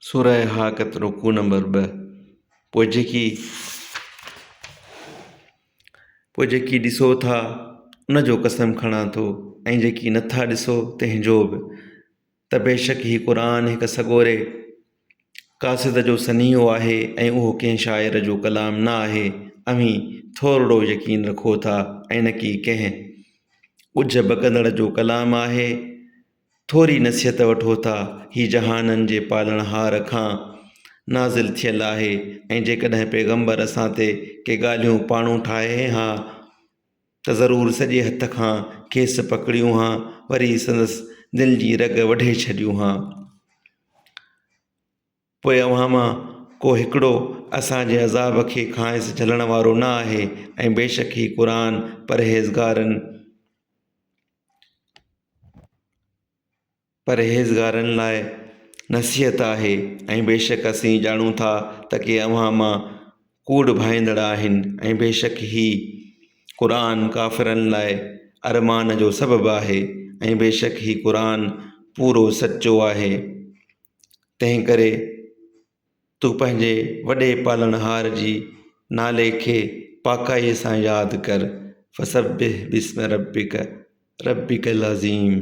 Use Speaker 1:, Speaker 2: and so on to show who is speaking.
Speaker 1: सूरह हाक़त रुकू नंबर 2। पोइ जेकी ॾिसो था उन जो कसम खणां थो, ऐं जेकी नथा ॾिसो तंहिंजो बि, त बेशक ही क़ुरान हिकु सॻोरे क़ासिद जो सनीहो आहे ऐं उहो कंहिं शाइर जो कलाम न आहे। अव्हीं थोरो यकीन रखो था ऐं न की कंहिं ॻुझ बकंदड़ जो कलाम आहे। थोरी नसीहत वठो था, ही जहाननि जे पालणहार खां नाज़िल थियल आहे। ऐं जेकॾहिं पैगम्बर असां ते के ॻाल्हियूं पाणू ठाहे हा त ज़रूरु सॼे हथ खां खेसि पकड़ियूं हा, वरी संदसि दिलि जी रग वढे छॾियूं हा। पोइ अव्हां मां को हिकिड़ो असांजे अज़ाब खे खांइसि झलण वारो न आहे। ऐं बेशक ही क़ुरान परहेज़गारनि लाइ नसीहत आहे। ऐं बेशक असीं ॼाणूं था त के अव्हां मां कूड़ भाईंदड़ आहिनि। ऐं बेशक ही क़ुरान काफ़िरनि लाइ अरमान जो सबबु आहे। ऐं बेशक ही क़ुरान पूरो सचो आहे। तंहिं करे तूं पंहिंजे वॾे पालणहार जी नाले खे पाकाईअ सां यादि कर। फसब्बिह बिस्मि रब्बिकल अज़ीम।